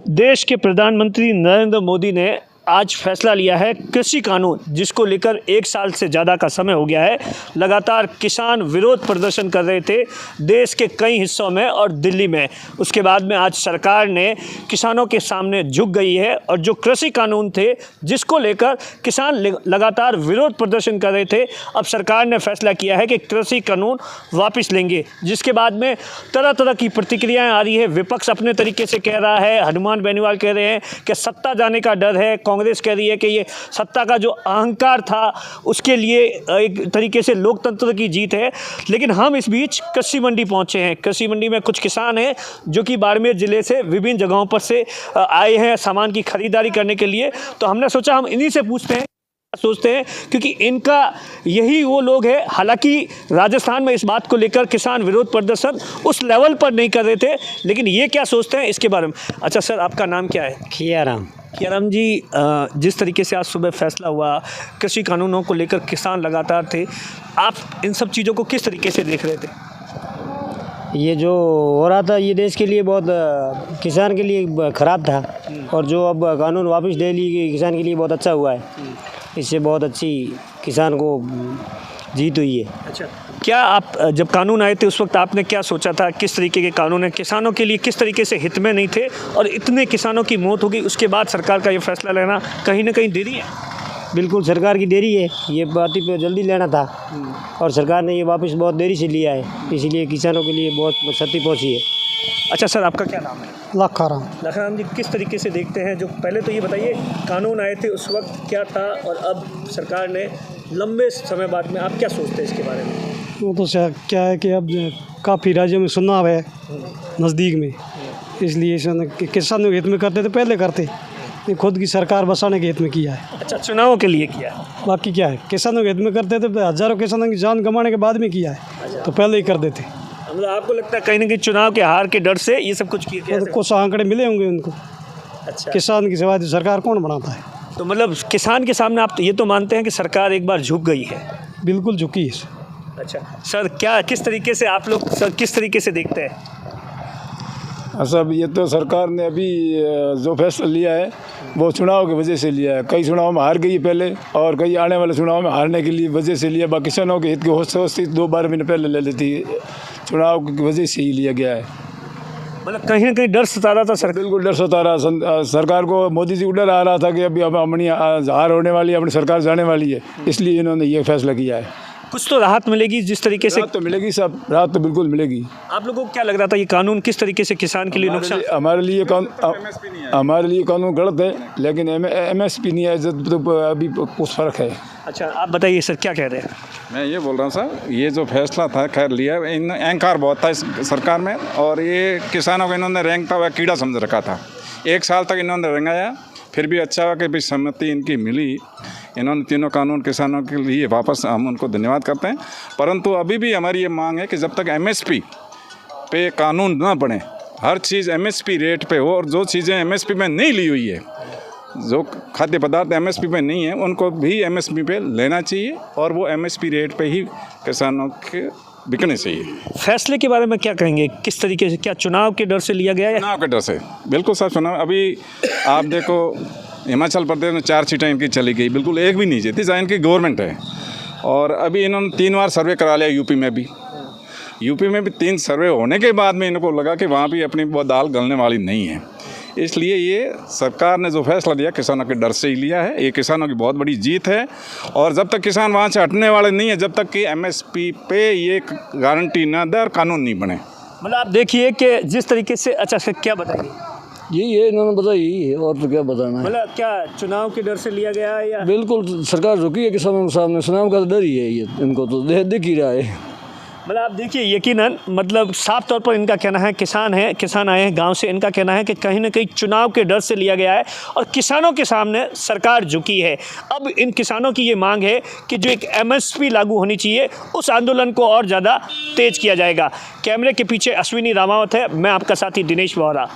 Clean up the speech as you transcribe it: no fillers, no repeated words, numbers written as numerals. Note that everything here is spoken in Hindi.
देश के प्रधानमंत्री नरेंद्र मोदी ने आज फैसला लिया है कृषि कानून, जिसको लेकर 1 साल से ज़्यादा का समय हो गया है। लगातार किसान विरोध प्रदर्शन कर रहे थे देश के कई हिस्सों में और दिल्ली में। उसके बाद में आज सरकार ने किसानों के सामने झुक गई है और जो कृषि कानून थे जिसको लेकर किसान लगातार विरोध प्रदर्शन कर रहे थे, अब सरकार ने फैसला किया है कि कृषि कानून वापस लेंगे। जिसके बाद में तरह तरह की प्रतिक्रियाएँ आ रही है। विपक्ष अपने तरीके से कह रहा है, हनुमान बेनीवाल कह रहे हैं कि सत्ता जाने का डर है, कांग्रेस कह रही है कि ये सत्ता का जो अहंकार था उसके लिए एक तरीके से लोकतंत्र की जीत है। लेकिन हम इस बीच कृषि मंडी पहुंचे हैं। कृषि मंडी में कुछ किसान हैं जो कि बाड़मेर ज़िले से विभिन्न जगहों पर से आए हैं सामान की खरीदारी करने के लिए। तो हमने सोचा हम इन्हीं से पूछते हैं, सोचते हैं, क्योंकि इनका यही वो लोग हैं। हालांकि राजस्थान में इस बात को लेकर किसान विरोध प्रदर्शन उस लेवल पर नहीं कर रहे थे, लेकिन ये क्या सोचते हैं इसके बारे में। अच्छा सर, आपका नाम क्या है? खियाराम जी, जिस तरीके से आज सुबह फैसला हुआ कृषि कानूनों को लेकर, किसान लगातार थे, आप इन सब चीज़ों को किस तरीके से देख रहे थे? ये जो हो रहा था ये देश के लिए बहुत किसान के लिए ख़राब था, और जो अब कानून वापस ले ली किसान के लिए बहुत अच्छा हुआ है। इससे बहुत अच्छी किसान को जीत हुई है। अच्छा, क्या आप जब कानून आए थे उस वक्त आपने क्या सोचा था, किस तरीके के कानून है, किसानों के लिए किस तरीके से हित में नहीं थे और इतने किसानों की मौत हो गई, उसके बाद सरकार का ये फैसला लेना कहीं ना कहीं देरी है? बिल्कुल सरकार की देरी है, ये बात पे जल्दी लेना था और सरकार ने ये वापस बहुत देरी से लिया है, इसीलिए किसानों के लिए बहुत क्षति पहुंची है। अच्छा सर, आपका क्या नाम है? लखाराम जी, किस तरीके से देखते हैं, जो पहले तो ये बताइए कानून आए थे उस वक्त क्या था और अब सरकार ने लंबे समय बाद में, आप क्या सोचते हैं इसके बारे में? वो तो क्या है कि अब काफ़ी राज्यों में चुनाव है नज़दीक में, इसलिए किसानों के हित में करते तो पहले करते, ये खुद की सरकार बसाने के हित में किया है। अच्छा, चुनावों के लिए किया है? बाकी क्या है, किसानों के हित में करते थे, हज़ारों किसानों की जान गंवाने के बाद में किया है, तो पहले ही कर देते। मतलब आपको लगता है कहीं ना कहीं चुनाव के हार के डर से ये सब कुछ किया? तो कुछ आंकड़े मिले होंगे उनको। अच्छा, किसान की सिवाय सरकार कौन बनाता है? तो मतलब किसान के सामने आप ये तो मानते हैं कि सरकार एक बार झुक गई है? बिल्कुल झुकी है। अच्छा सर, क्या किस तरीके से आप लोग सर किस तरीके से देखते हैं? सब ये तो सरकार ने अभी जो फैसला लिया है वो चुनाव की वजह से लिया है। कई चुनाव में हार गई पहले, और कई आने वाले चुनाव में हारने के लिए वजह से लिया। बाकी किसानों के हित की सोचती 2-12 महीने पहले ले लेती, चुनाव की वजह से ही लिया गया है। मतलब कहीं ना कहीं डर सता रहा था सर? बिल्कुल डर सता रहा सरकार को। मोदी जी को डर आ रहा था कि अभी अब अपनी हार होने वाली है, अपनी सरकार जाने वाली है, इसलिए इन्होंने ये फैसला किया है। कुछ तो राहत मिलेगी जिस तरीके से? राहत तो मिलेगी, सब राहत तो बिल्कुल मिलेगी। आप लोगों को क्या लग रहा था ये कानून किस तरीके से किसान के लिए नुकसान? हमारे लिए कानून गलत है, लेकिन MSP नहीं है, तो अभी कुछ फ़र्क है। अच्छा, आप बताइए सर, क्या कह रहे हैं? मैं ये बोल रहा हूँ सर, ये जो फैसला था खैर लिया, इन अहंकार बहुत था इस सरकार में, और ये किसानों को इन्होंने रेंगता हुआ कीड़ा समझ रखा था। 1 साल तक इन्होंने रेंगाया, फिर भी अच्छा हुआ कि भी सहमति इनकी मिली। इन्होंने तीनों कानून किसानों के लिए वापस, हम उनको धन्यवाद करते हैं। परंतु अभी भी हमारी ये मांग है कि जब तक MSP पे कानून ना बने, हर चीज़ MSP रेट पे हो, और जो चीज़ें MSP में नहीं ली हुई है, जो खाद्य पदार्थ MSP पे नहीं है, उनको भी MSP पे लेना चाहिए, और वो MSP रेट पे ही किसानों के बिकने चाहिए। फैसले के बारे में क्या कहेंगे, किस तरीके से, क्या चुनाव के डर से लिया गया है? चुनाव के डर से, बिल्कुल सर। चुनाव अभी आप देखो, हिमाचल प्रदेश में 4 सीटें इनकी चली गई, बिल्कुल एक भी नहीं जीती, जहाँ इनकी गवर्नमेंट है। और अभी इन्होंने 3 बार सर्वे करा लिया यूपी में भी 3 सर्वे होने के बाद में इनको लगा कि वहाँ भी अपनी वो दाल गलने वाली नहीं है। इसलिए ये सरकार ने जो फैसला लिया किसानों के डर से ही लिया है। ये किसानों की बहुत बड़ी जीत है, और जब तक किसान वहाँ से हटने वाले नहीं है, जब तक कि MSP पे ये गारंटी ना दे और कानून नहीं बने। मतलब आप देखिए कि जिस तरीके से, अच्छा सर क्या बताइए? ये इन्होंने बताई, और तो क्या बताना है। मतलब क्या चुनाव के डर से लिया गया है या? बिल्कुल सरकार झुकी है किसानों के सामने, चुनाव का डर ही है, ये इनको तो दिख ही रहा है। मतलब आप देखिए, यकीनन मतलब साफ तौर पर इनका कहना है, किसान आए हैं गांव से, इनका कहना है कि कहीं ना कहीं चुनाव के डर से लिया गया है और किसानों के सामने सरकार झुकी है। अब इन किसानों की ये मांग है कि जो एक MSP लागू होनी चाहिए, उस आंदोलन को और ज़्यादा तेज किया जाएगा। कैमरे के पीछे अश्विनी रामावत है, मैं आपका साथी दिनेश वोहरा।